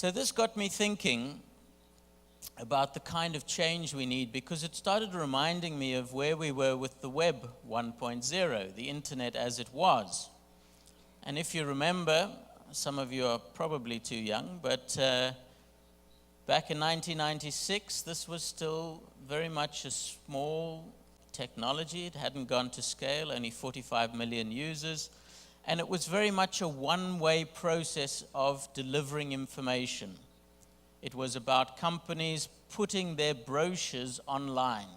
So this got me thinking about the kind of change we need, because it started reminding me of where we were with the Web 1.0, the internet as it was. And if you remember, some of you are probably too young, but back in 1996, this was still very much a small technology. It hadn't gone to scale, only 45 million users. And it was very much a one-way process of delivering information. It was about companies putting their brochures online,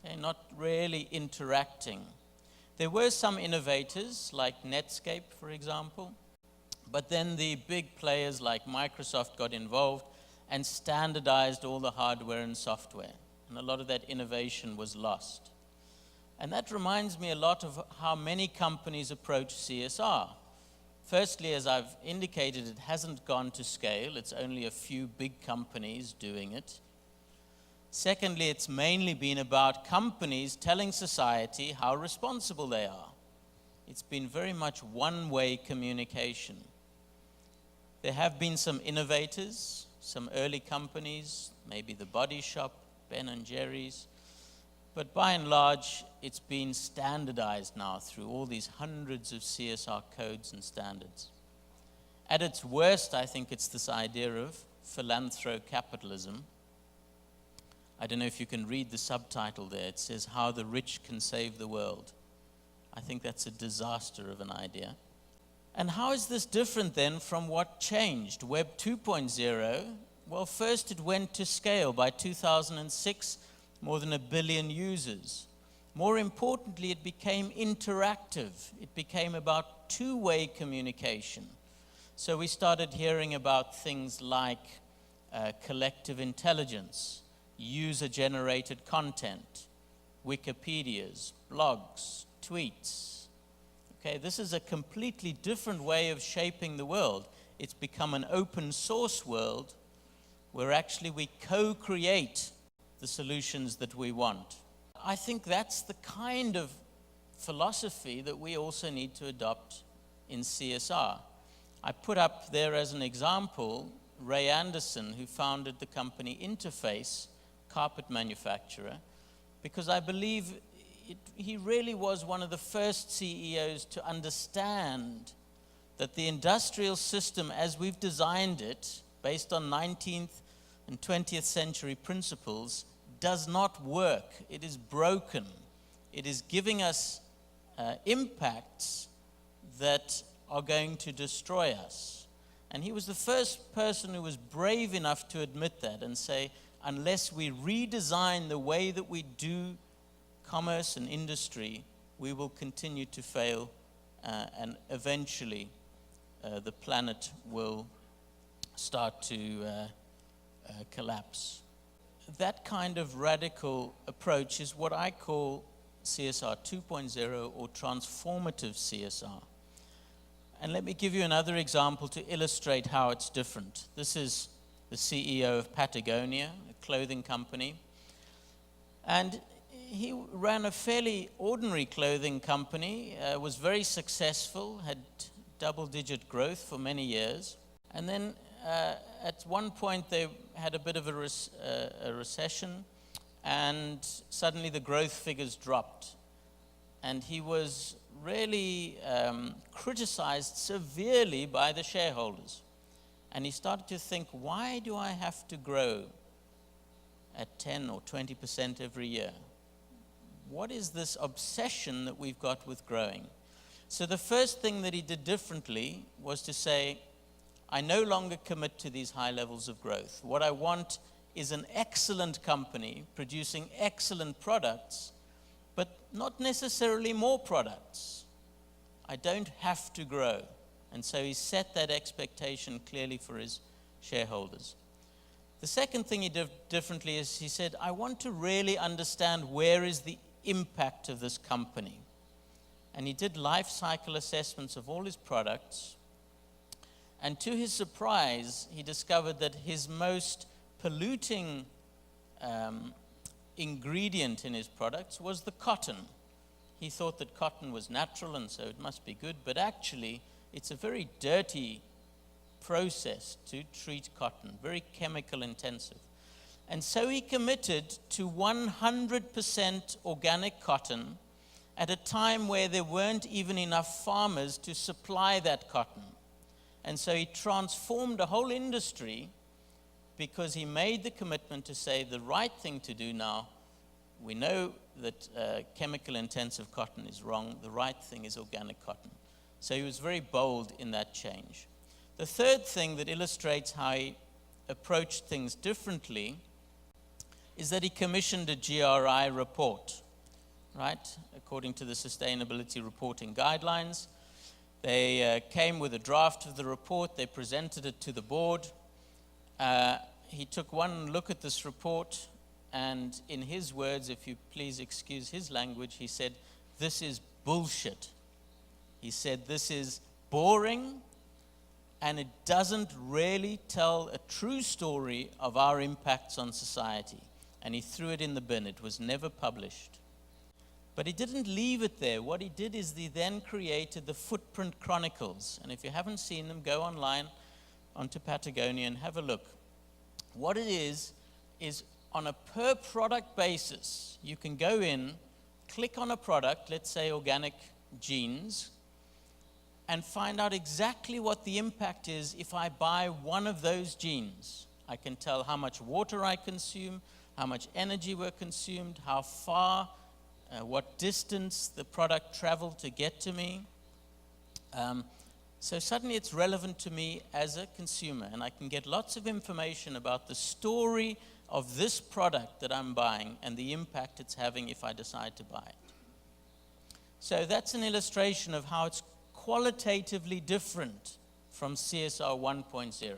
okay, not really interacting. There were some innovators, like Netscape, for example, but then the big players like Microsoft got involved and standardized all the hardware and software. And a lot of that innovation was lost. And that reminds me a lot of how many companies approach CSR. Firstly, as I've indicated, it hasn't gone to scale. It's only a few big companies doing it. Secondly, it's mainly been about companies telling society how responsible they are. It's been very much one-way communication. There have been some innovators, some early companies, maybe the Body Shop, Ben & Jerry's, but by and large, it's been standardized now through all these hundreds of CSR codes and standards. At its worst, I think it's this idea of philanthrocapitalism. I don't know if you can read the subtitle there. It says, "How the Rich Can Save the World." I think that's a disaster of an idea. And how is this different then from what changed? Web 2.0, well, first it went to scale. By 2006, more than 1 billion users. More importantly, it became interactive. It became about two-way communication. So we started hearing about things like collective intelligence, user-generated content, Wikipedias, blogs, tweets. Okay, this is a completely different way of shaping the world. It's become an open source world where actually we co-create the solutions that we want. I think that's the kind of philosophy that we also need to adopt in CSR. I put up there as an example Ray Anderson, who founded the company Interface, carpet manufacturer, because I believe he really was one of the first CEOs to understand that the industrial system as we've designed it, based on 19th and 20th century principles, does not work. It is broken. It is giving us impacts that are going to destroy us. And he was the first person who was brave enough to admit that and say, unless we redesign the way that we do commerce and industry, we will continue to fail, and eventually the planet will start to collapse. That kind of radical approach is what I call CSR 2.0 or transformative CSR. And let me give you another example to illustrate how it's different. This is the CEO of Patagonia, a clothing company. And he ran a fairly ordinary clothing company, was very successful, had double-digit growth for many years. And then at one point they had a bit of a recession, and suddenly the growth figures dropped. And he was really criticized severely by the shareholders. And he started to think, why do I have to grow at 10 or 20% every year? What is this obsession that we've got with growing? So the first thing that he did differently was to say, I no longer commit to these high levels of growth. What I want is an excellent company producing excellent products, but not necessarily more products. I don't have to grow. And so he set that expectation clearly for his shareholders. The second thing he did differently is he said, I want to really understand where is the impact of this company. And he did life cycle assessments of all his products. And to his surprise, he discovered that his most polluting ingredient in his products was the cotton. He thought that cotton was natural and so it must be good, but actually it's a very dirty process to treat cotton, very chemical intensive. And so he committed to 100% organic cotton at a time where there weren't even enough farmers to supply that cotton. And so he transformed a whole industry because he made the commitment to say the right thing to do now. We know that chemical intensive cotton is wrong. The right thing is organic cotton. So he was very bold in that change. The third thing that illustrates how he approached things differently is that he commissioned a GRI report, right? According to the Sustainability Reporting Guidelines. They came with a draft of the report. They presented it to the board. He took one look at this report, and in his words, if you please excuse his language, he said, "This is bullshit." He said, "This is boring, and it doesn't really tell a true story of our impacts on society." And he threw it in the bin. It was never published. But he didn't leave it there. What he did is he then created the Footprint Chronicles. And if you haven't seen them, go online onto Patagonia and have a look. What it is on a per product basis, you can go in, click on a product, let's say organic jeans, and find out exactly what the impact is if I buy one of those jeans. I can tell how much water I consume, how much energy were consumed, how far, what distance the product traveled to get to me. So suddenly it's relevant to me as a consumer, and I can get lots of information about the story of this product that I'm buying and the impact it's having if I decide to buy it. So that's an illustration of how it's qualitatively different from CSR 1.0.